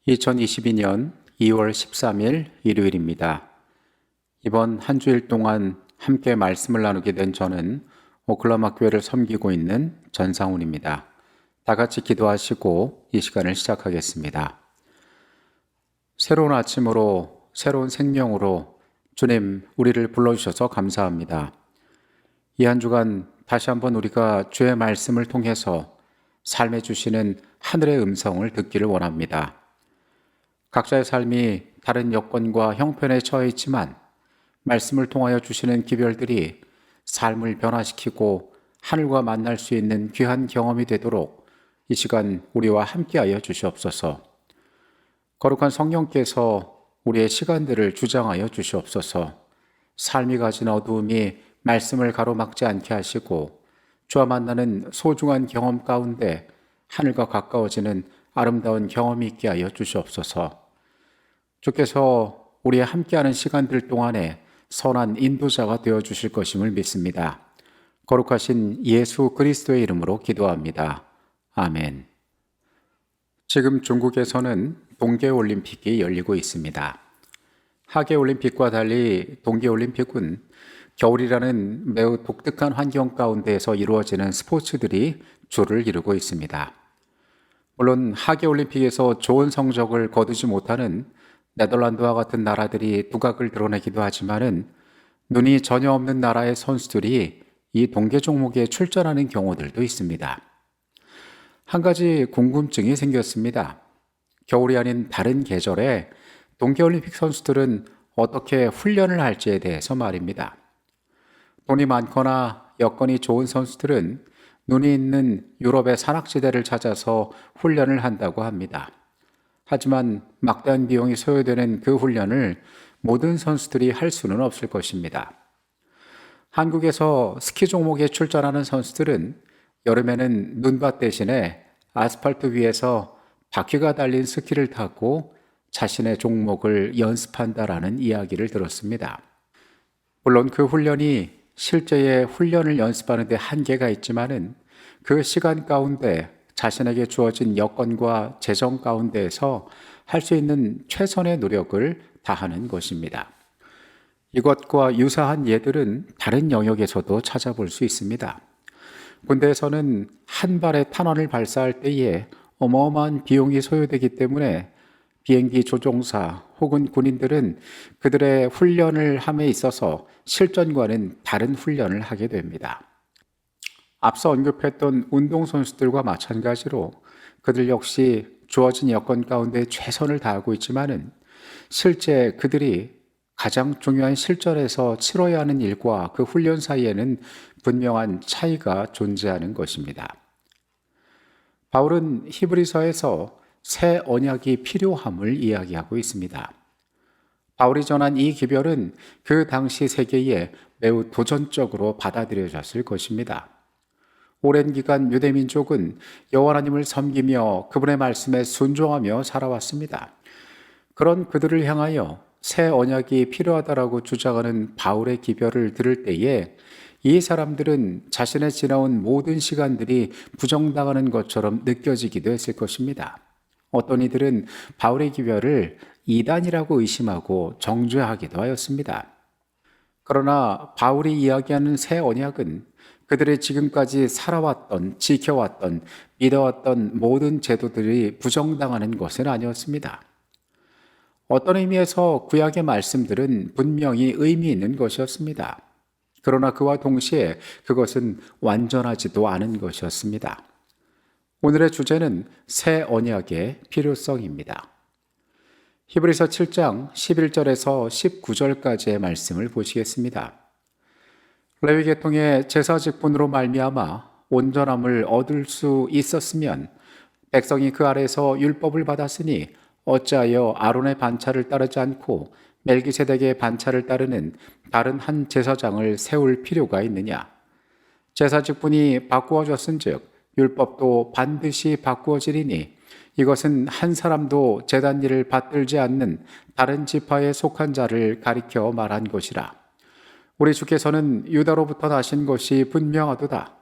2022년 2월 13일 일요일입니다. 이번 한 주일 동안 함께 말씀을 나누게 된 저는 오클라호마 교회를 섬기고 있는 전상훈입니다. 다 같이 기도하시고 이 시간을 시작하겠습니다. 새로운 아침으로 새로운 생명으로 주님 우리를 불러주셔서 감사합니다. 이 한 주간 다시 한번 우리가 주의 말씀을 통해서 삶에 주시는 하늘의 음성을 듣기를 원합니다. 각자의 삶이 다른 여건과 형편에 처해 있지만 말씀을 통하여 주시는 기별들이 삶을 변화시키고 하늘과 만날 수 있는 귀한 경험이 되도록 이 시간 우리와 함께하여 주시옵소서. 거룩한 성령께서 우리의 시간들을 주장하여 주시옵소서. 삶이 가진 어두움이 말씀을 가로막지 않게 하시고 주와 만나는 소중한 경험 가운데 하늘과 가까워지는 아름다운 경험이 있게 하여 주시옵소서. 주께서 우리와 함께하는 시간들 동안에 선한 인도자가 되어주실 것임을 믿습니다. 거룩하신 예수 그리스도의 이름으로 기도합니다. 아멘. 지금 중국에서는 동계올림픽이 열리고 있습니다. 하계올림픽과 달리 동계올림픽은 겨울이라는 매우 독특한 환경 가운데에서 이루어지는 스포츠들이 주를 이루고 있습니다. 물론 하계올림픽에서 좋은 성적을 거두지 못하는 네덜란드와 같은 나라들이 두각을 드러내기도 하지만은 눈이 전혀 없는 나라의 선수들이 이 동계 종목에 출전하는 경우들도 있습니다. 한 가지 궁금증이 생겼습니다. 겨울이 아닌 다른 계절에 동계올림픽 선수들은 어떻게 훈련을 할지에 대해서 말입니다. 돈이 많거나 여건이 좋은 선수들은 눈이 있는 유럽의 산악지대를 찾아서 훈련을 한다고 합니다. 하지만 막대한 비용이 소요되는 그 훈련을 모든 선수들이 할 수는 없을 것입니다. 한국에서 스키 종목에 출전하는 선수들은 여름에는 눈밭 대신에 아스팔트 위에서 바퀴가 달린 스키를 타고 자신의 종목을 연습한다라는 이야기를 들었습니다. 물론 그 훈련이 실제의 훈련을 연습하는 데 한계가 있지만은 그 시간 가운데 자신에게 주어진 여건과 재정 가운데에서 할 수 있는 최선의 노력을 다하는 것입니다. 이것과 유사한 예들은 다른 영역에서도 찾아볼 수 있습니다. 군대에서는 한 발의 탄환을 발사할 때에 어마어마한 비용이 소요되기 때문에 비행기 조종사 혹은 군인들은 그들의 훈련을 함에 있어서 실전과는 다른 훈련을 하게 됩니다. 앞서 언급했던 운동선수들과 마찬가지로 그들 역시 주어진 여건 가운데 최선을 다하고 있지만은 실제 그들이 가장 중요한 실전에서 치러야 하는 일과 그 훈련 사이에는 분명한 차이가 존재하는 것입니다. 바울은 히브리서에서 새 언약이 필요함을 이야기하고 있습니다. 바울이 전한 이 기별은 그 당시 세계에 매우 도전적으로 받아들여졌을 것입니다. 오랜 기간 유대민족은 여호와 하나님을 섬기며 그분의 말씀에 순종하며 살아왔습니다. 그런 그들을 향하여 새 언약이 필요하다라고 주장하는 바울의 기별을 들을 때에 이 사람들은 자신의 지나온 모든 시간들이 부정당하는 것처럼 느껴지기도 했을 것입니다. 어떤 이들은 바울의 기별을 이단이라고 의심하고 정죄하기도 하였습니다. 그러나 바울이 이야기하는 새 언약은 그들의 지금까지 살아왔던, 지켜왔던, 믿어왔던 모든 제도들이 부정당하는 것은 아니었습니다. 어떤 의미에서 구약의 말씀들은 분명히 의미 있는 것이었습니다. 그러나 그와 동시에 그것은 완전하지도 않은 것이었습니다. 오늘의 주제는 새 언약의 필요성입니다. 히브리서 7장 11절에서 19절까지의 말씀을 보시겠습니다. 레위 계통의 제사 직분으로 말미암아 온전함을 얻을 수 있었으면 백성이 그 아래서 율법을 받았으니 어찌하여 아론의 반차를 따르지 않고 멜기세덱의 반차를 따르는 다른 한 제사장을 세울 필요가 있느냐? 제사 직분이 바꾸어졌은즉 율법도 반드시 바꾸어지리니 이것은 한 사람도 제단 일을 받들지 않는 다른 지파에 속한 자를 가리켜 말한 것이라. 우리 주께서는 유다로부터 나신 것이 분명하도다.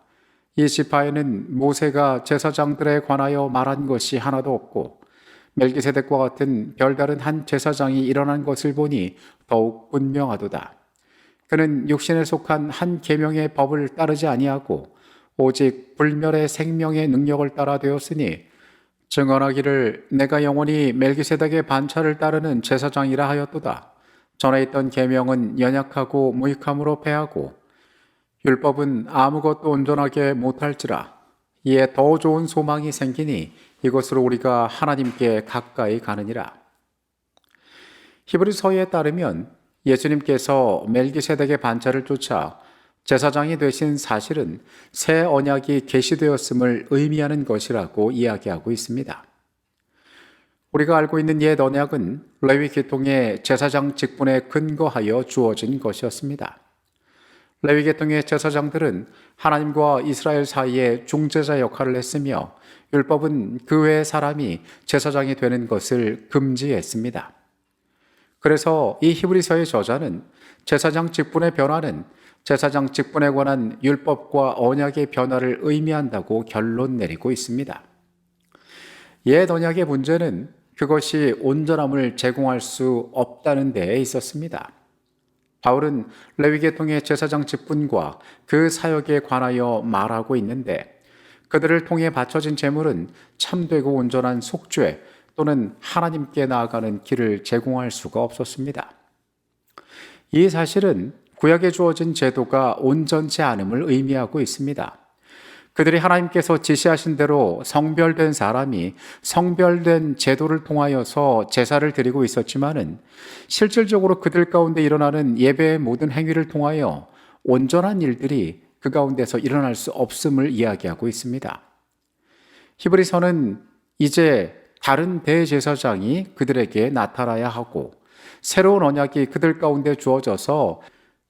이 지파에는 모세가 제사장들에 관하여 말한 것이 하나도 없고 멜기세덱과 같은 별다른 한 제사장이 일어난 것을 보니 더욱 분명하도다. 그는 육신에 속한 한 계명의 법을 따르지 아니하고 오직 불멸의 생명의 능력을 따라 되었으니 증언하기를 내가 영원히 멜기세덱의 반차를 따르는 제사장이라 하였도다. 전에 있던 계명은 연약하고 무익함으로 패하고 율법은 아무것도 온전하게 못할지라. 이에 더 좋은 소망이 생기니 이것으로 우리가 하나님께 가까이 가느니라. 히브리서에 따르면 예수님께서 멜기세덱의 반차를 쫓아 제사장이 되신 사실은 새 언약이 계시되었음을 의미하는 것이라고 이야기하고 있습니다. 우리가 알고 있는 옛 언약은 레위 계통의 제사장 직분에 근거하여 주어진 것이었습니다. 레위 계통의 제사장들은 하나님과 이스라엘 사이에 중재자 역할을 했으며 율법은 그 외의 사람이 제사장이 되는 것을 금지했습니다. 그래서 이 히브리서의 저자는 제사장 직분의 변화는 제사장 직분에 관한 율법과 언약의 변화를 의미한다고 결론 내리고 있습니다. 옛 언약의 문제는 그것이 온전함을 제공할 수 없다는 데에 있었습니다. 바울은 레위 계통의 제사장 직분과 그 사역에 관하여 말하고 있는데 그들을 통해 바쳐진 제물은 참되고 온전한 속죄 또는 하나님께 나아가는 길을 제공할 수가 없었습니다. 이 사실은 구약에 주어진 제도가 온전치 않음을 의미하고 있습니다. 그들이 하나님께서 지시하신 대로 성별된 사람이 성별된 제도를 통하여서 제사를 드리고 있었지만은 실질적으로 그들 가운데 일어나는 예배의 모든 행위를 통하여 온전한 일들이 그 가운데서 일어날 수 없음을 이야기하고 있습니다. 히브리서는 이제 다른 대제사장이 그들에게 나타나야 하고 새로운 언약이 그들 가운데 주어져서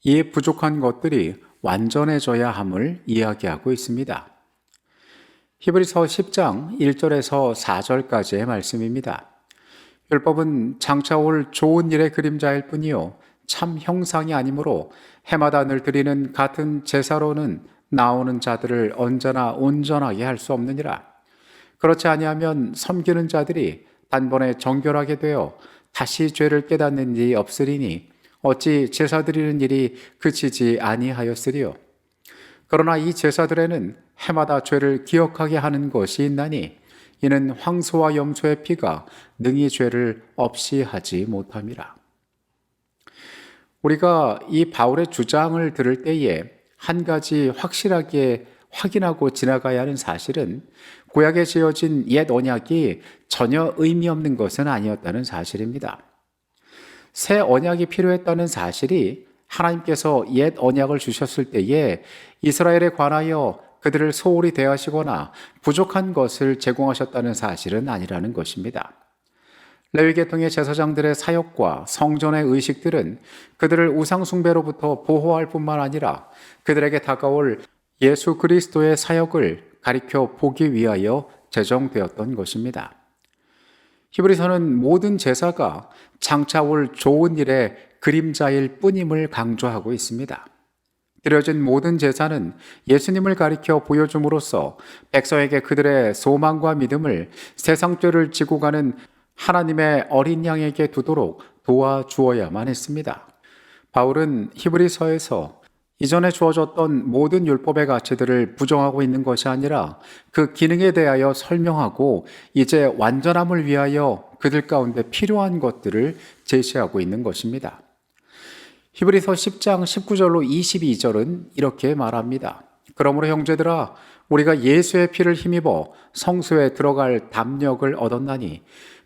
이 부족한 것들이 완전해져야 함을 이야기하고 있습니다. 히브리서 10장 1절에서 4절까지의 말씀입니다. 율법은 장차 올 좋은 일의 그림자일 뿐이요 참 형상이 아니므로 해마다 늘 드리는 같은 제사로는 나오는 자들을 언제나 온전하게 할 수 없느니라. 그렇지 아니하면 섬기는 자들이 단번에 정결하게 되어 다시 죄를 깨닫는 일이 없으리니 어찌 제사 드리는 일이 그치지 아니하였으리요. 그러나 이 제사들에는 해마다 죄를 기억하게 하는 것이 있나니 이는 황소와 염소의 피가 능히 죄를 없이 하지 못함이라. 우리가 이 바울의 주장을 들을 때에 한 가지 확실하게 확인하고 지나가야 하는 사실은 구약에 지어진 옛 언약이 전혀 의미 없는 것은 아니었다는 사실입니다. 새 언약이 필요했다는 사실이 하나님께서 옛 언약을 주셨을 때에 이스라엘에 관하여 그들을 소홀히 대하시거나 부족한 것을 제공하셨다는 사실은 아니라는 것입니다. 레위 계통의 제사장들의 사역과 성전의 의식들은 그들을 우상 숭배로부터 보호할 뿐만 아니라 그들에게 다가올 예수 그리스도의 사역을 가리켜 보기 위하여 제정되었던 것입니다. 히브리서는 모든 제사가 장차 올 좋은 일의 그림자일 뿐임을 강조하고 있습니다. 드려진 모든 제사는 예수님을 가리켜 보여줌으로써 백성에게 그들의 소망과 믿음을 세상 죄를 지고 가는 하나님의 어린 양에게 두도록 도와주어야만 했습니다. 바울은 히브리서에서 이전에 주어졌던 모든 율법의 가치들을 부정하고 있는 것이 아니라 그 기능에 대하여 설명하고 이제 완전함을 위하여 그들 가운데 필요한 것들을 제시하고 있는 것입니다. 히브리서 10장 19절로 22절은 이렇게 말합니다. 그러므로 형제들아 우리가 예수의 피를 힘입어 성소에 들어갈 담력을 얻었나니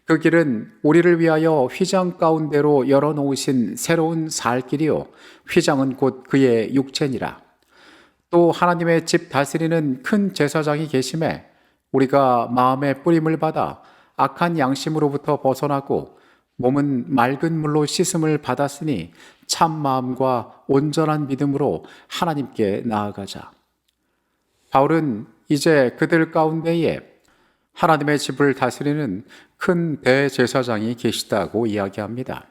그 길은 우리를 위하여 휘장 가운데로 열어놓으신 새로운 살 길이요 휘장은 곧 그의 육체니라. 또 하나님의 집 다스리는 큰 제사장이 계심에 우리가 마음의 뿌림을 받아 악한 양심으로부터 벗어나고 몸은 맑은 물로 씻음을 받았으니 참 마음과 온전한 믿음으로 하나님께 나아가자. 바울은 이제 그들 가운데에 하나님의 집을 다스리는 큰 대제사장이 계시다고 이야기합니다.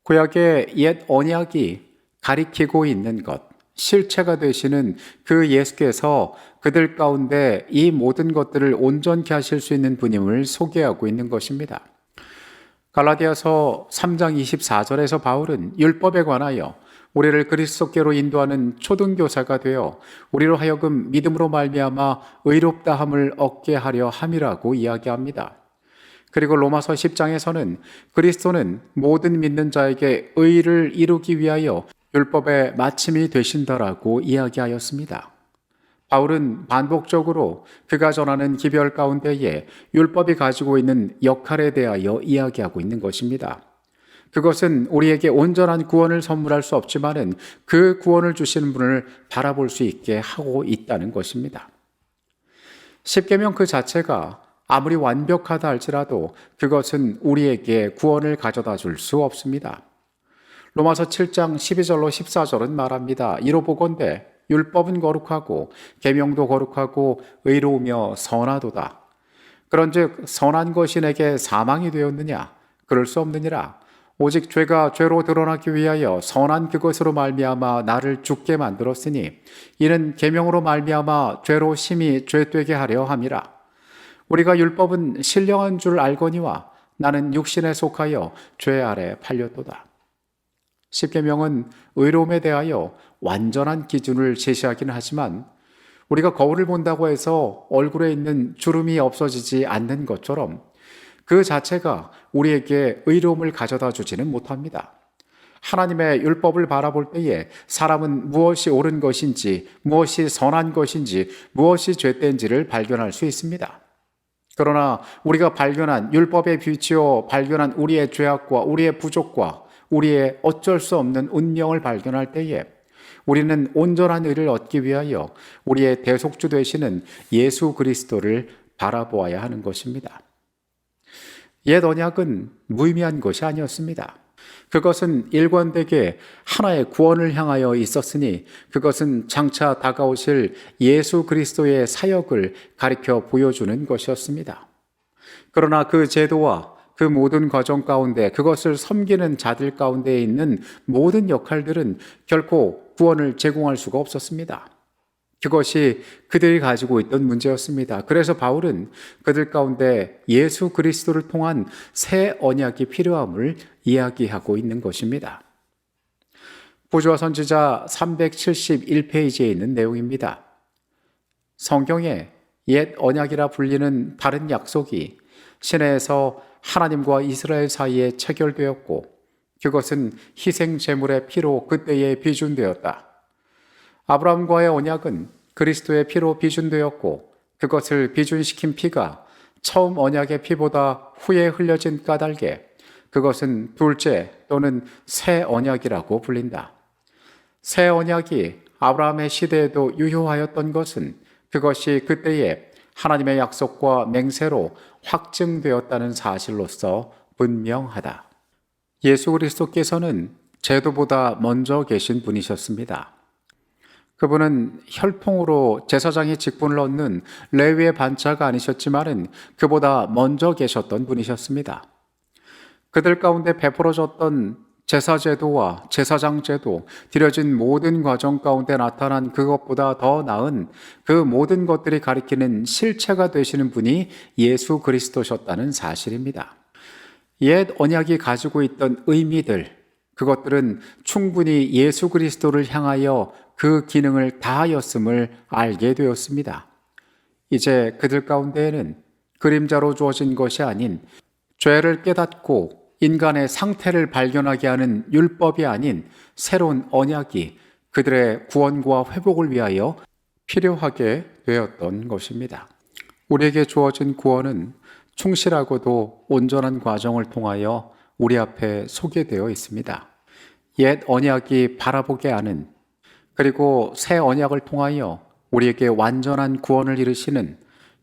구약의 옛 언약이 가리키고 있는 것, 실체가 되시는 그 예수께서 그들 가운데 이 모든 것들을 온전케 하실 수 있는 분임을 소개하고 있는 것입니다. 갈라디아서 3장 24절에서 바울은 율법에 관하여 우리를 그리스도께로 인도하는 초등교사가 되어 우리로 하여금 믿음으로 말미암아 의롭다함을 얻게 하려 함이라고 이야기합니다. 그리고 로마서 10장에서는 그리스도는 모든 믿는 자에게 의를 이루기 위하여 율법의 마침이 되신다라고 이야기하였습니다. 바울은 반복적으로 그가 전하는 기별 가운데에 율법이 가지고 있는 역할에 대하여 이야기하고 있는 것입니다. 그것은 우리에게 온전한 구원을 선물할 수 없지만은 그 구원을 주시는 분을 바라볼 수 있게 하고 있다는 것입니다. 십계명 그 자체가 아무리 완벽하다 할지라도 그것은 우리에게 구원을 가져다 줄 수 없습니다. 로마서 7장 12절로 14절은 말합니다. 이로 보건대 율법은 거룩하고 계명도 거룩하고 의로우며 선하도다. 그런즉 선한 것이 내게 사망이 되었느냐? 그럴 수 없느니라. 오직 죄가 죄로 드러나기 위하여 선한 그것으로 말미암아 나를 죽게 만들었으니 이는 계명으로 말미암아 죄로 심히 죄되게 하려 함이라. 우리가 율법은 신령한 줄 알거니와 나는 육신에 속하여 죄 아래 팔렸도다. 십계명은 의로움에 대하여 완전한 기준을 제시하기는 하지만 우리가 거울을 본다고 해서 얼굴에 있는 주름이 없어지지 않는 것처럼 그 자체가 우리에게 의로움을 가져다 주지는 못합니다. 하나님의 율법을 바라볼 때에 사람은 무엇이 옳은 것인지, 무엇이 선한 것인지, 무엇이 죄된지를 발견할 수 있습니다. 그러나 우리가 발견한 율법에 비추어 발견한 우리의 죄악과 우리의 부족과 우리의 어쩔 수 없는 운명을 발견할 때에 우리는 온전한 의를 얻기 위하여 우리의 대속주 되시는 예수 그리스도를 바라보아야 하는 것입니다. 옛 언약은 무의미한 것이 아니었습니다. 그것은 일관되게 하나의 구원을 향하여 있었으니 그것은 장차 다가오실 예수 그리스도의 사역을 가리켜 보여주는 것이었습니다. 그러나 그 제도와 그 모든 과정 가운데 그것을 섬기는 자들 가운데 있는 모든 역할들은 결코 구원을 제공할 수가 없었습니다. 그것이 그들이 가지고 있던 문제였습니다. 그래서 바울은 그들 가운데 예수 그리스도를 통한 새 언약이 필요함을 이야기하고 있는 것입니다. 부조와 선지자 371페이지에 있는 내용입니다. 성경에 옛 언약이라 불리는 다른 약속이 시내에서 하나님과 이스라엘 사이에 체결되었고 그것은 희생 제물의 피로 그때에 비준되었다. 아브라함과의 언약은 그리스도의 피로 비준되었고 그것을 비준시킨 피가 처음 언약의 피보다 후에 흘려진 까닭에 그것은 둘째 또는 새 언약이라고 불린다. 새 언약이 아브라함의 시대에도 유효하였던 것은 그것이 그때에 하나님의 약속과 맹세로 확증되었다는 사실로서 분명하다. 예수 그리스도께서는 제도보다 먼저 계신 분이셨습니다. 그분은 혈통으로 제사장의 직분을 얻는 레위의 반차가 아니셨지만은 그보다 먼저 계셨던 분이셨습니다. 그들 가운데 베풀어졌던 제사제도와 제사장제도, 드려진 모든 과정 가운데 나타난 그것보다 더 나은 그 모든 것들이 가리키는 실체가 되시는 분이 예수 그리스도셨다는 사실입니다. 옛 언약이 가지고 있던 의미들, 그것들은 충분히 예수 그리스도를 향하여 그 기능을 다하였음을 알게 되었습니다. 이제 그들 가운데에는 그림자로 주어진 것이 아닌 죄를 깨닫고 인간의 상태를 발견하게 하는 율법이 아닌 새로운 언약이 그들의 구원과 회복을 위하여 필요하게 되었던 것입니다. 우리에게 주어진 구원은 충실하고도 온전한 과정을 통하여 우리 앞에 소개되어 있습니다. 옛 언약이 바라보게 하는 그리고 새 언약을 통하여 우리에게 완전한 구원을 이루시는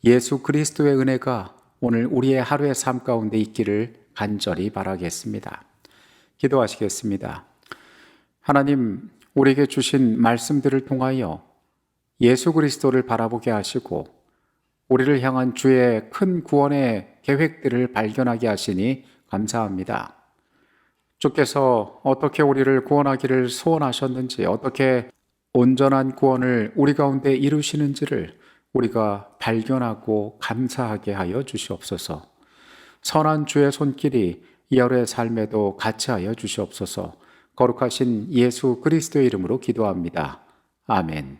예수 그리스도의 은혜가 오늘 우리의 하루의 삶 가운데 있기를 간절히 바라겠습니다. 기도하시겠습니다. 하나님, 우리에게 주신 말씀들을 통하여 예수 그리스도를 바라보게 하시고 우리를 향한 주의 큰 구원의 계획들을 발견하게 하시니 감사합니다. 주께서 어떻게 우리를 구원하기를 소원하셨는지, 어떻게 온전한 구원을 우리 가운데 이루시는지를 우리가 발견하고 감사하게 하여 주시옵소서. 선한 주의 손길이 이열의 삶에도 같이 하여 주시옵소서. 거룩하신 예수 그리스도의 이름으로 기도합니다. 아멘.